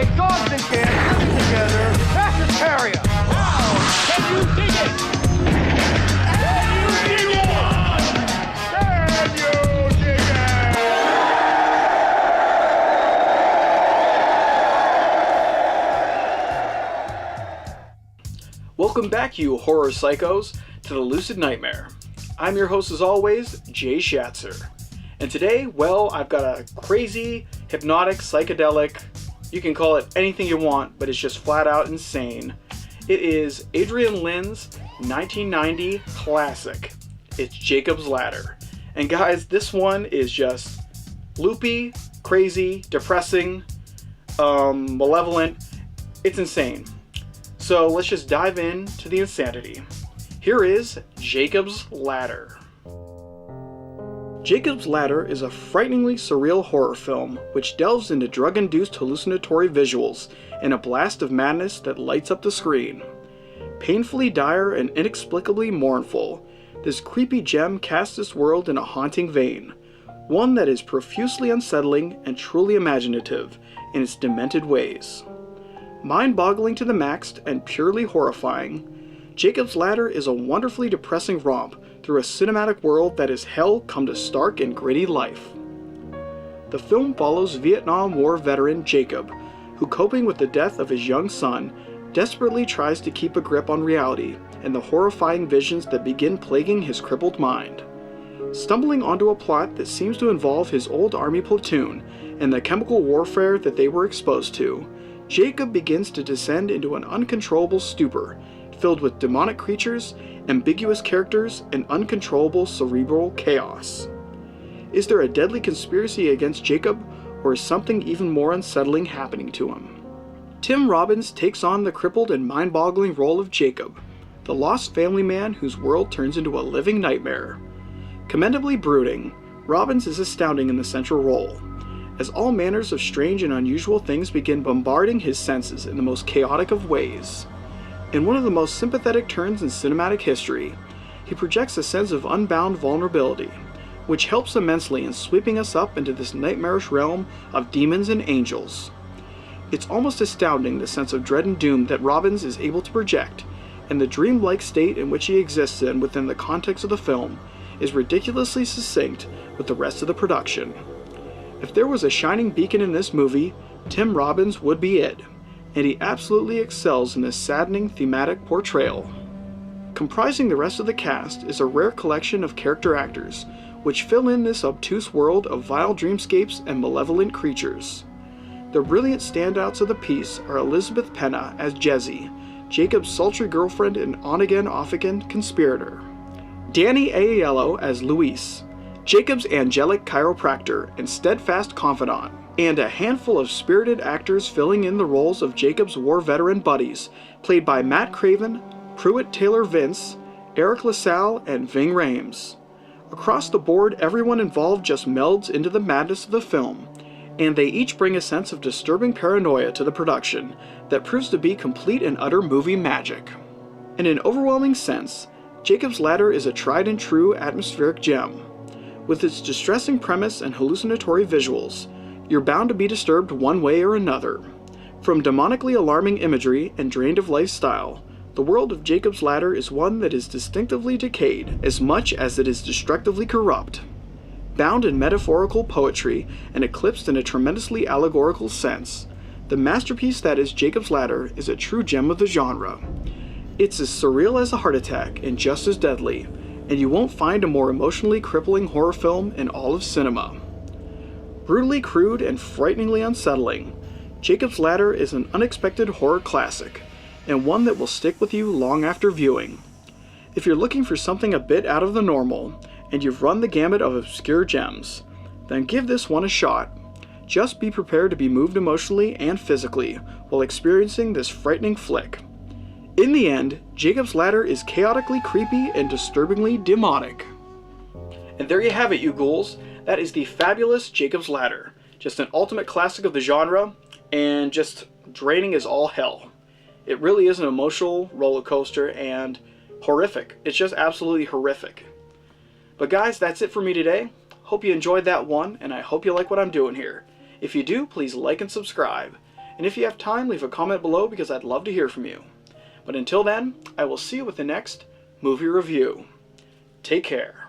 why dogs and cats living together has hysteria. Wow! Can you dig it? Can you dig it? Can you dig it? Welcome back, you horror psychos, to the Lucid Nightmare. I'm your host as always, Jay Schatzer. And today, well, I've got a crazy, hypnotic, psychedelic, you can call it anything you want, but it's just flat out insane. It is Adrian Lyne's 1990 classic. It's Jacob's Ladder. And guys, this one is just loopy, crazy, depressing, malevolent. It's insane. So let's just dive into the insanity. Here is Jacob's Ladder. Jacob's Ladder is a frighteningly surreal horror film which delves into drug-induced hallucinatory visuals and a blast of madness that lights up the screen. Painfully dire and inexplicably mournful, this creepy gem casts this world in a haunting vein, one that is profusely unsettling and truly imaginative in its demented ways. Mind-boggling to the max and purely horrifying, Jacob's Ladder is a wonderfully depressing romp through a cinematic world that is hell come to stark and gritty life. The film follows Vietnam War veteran Jacob, who, coping with the death of his young son, desperately tries to keep a grip on reality and the horrifying visions that begin plaguing his crippled mind. Stumbling onto a plot that seems to involve his old army platoon and the chemical warfare that they were exposed to, Jacob begins to descend into an uncontrollable stupor, filled with demonic creatures, ambiguous characters, and uncontrollable cerebral chaos. Is there a deadly conspiracy against Jacob, or is something even more unsettling happening to him? Tim Robbins takes on the crippled and mind-boggling role of Jacob, the lost family man whose world turns into a living nightmare. Commendably brooding, Robbins is astounding in the central role, as all manners of strange and unusual things begin bombarding his senses in the most chaotic of ways. In one of the most sympathetic turns in cinematic history, he projects a sense of unbound vulnerability, which helps immensely in sweeping us up into this nightmarish realm of demons and angels. It's almost astounding the sense of dread and doom that Robbins is able to project, and the dreamlike state in which he exists in within the context of the film is ridiculously succinct with the rest of the production. If there was a shining beacon in this movie, Tim Robbins would be it, and he absolutely excels in this saddening thematic portrayal. Comprising the rest of the cast is a rare collection of character actors, which fill in this obtuse world of vile dreamscapes and malevolent creatures. The brilliant standouts of the piece are Elizabeth Penna as Jezzy, Jacob's sultry girlfriend and on-again, off-again conspirator; Danny Aiello as Luis, Jacob's angelic chiropractor and steadfast confidant; and a handful of spirited actors filling in the roles of Jacob's war veteran buddies, played by Matt Craven, Pruitt Taylor Vince, Eric LaSalle, and Ving Rhames. Across the board, everyone involved just melds into the madness of the film, and they each bring a sense of disturbing paranoia to the production that proves to be complete and utter movie magic. In an overwhelming sense, Jacob's Ladder is a tried and true atmospheric gem. With its distressing premise and hallucinatory visuals, you're bound to be disturbed one way or another. From demonically alarming imagery and drained of lifestyle, the world of Jacob's Ladder is one that is distinctively decayed as much as it is destructively corrupt. Bound in metaphorical poetry and eclipsed in a tremendously allegorical sense, the masterpiece that is Jacob's Ladder is a true gem of the genre. It's as surreal as a heart attack and just as deadly, and you won't find a more emotionally crippling horror film in all of cinema. Brutally crude and frighteningly unsettling, Jacob's Ladder is an unexpected horror classic, and one that will stick with you long after viewing. If you're looking for something a bit out of the normal, and you've run the gamut of obscure gems, then give this one a shot. Just be prepared to be moved emotionally and physically while experiencing this frightening flick. In the end, Jacob's Ladder is chaotically creepy and disturbingly demonic. And there you have it, you ghouls. That is the fabulous Jacob's Ladder. Just an ultimate classic of the genre, and just draining as all hell. It really is an emotional roller coaster and horrific. It's just absolutely horrific. But guys, that's it for me today. Hope you enjoyed that one, and I hope you like what I'm doing here. If you do, please like and subscribe. And if you have time, leave a comment below because I'd love to hear from you. But until then, I will see you with the next movie review. Take care.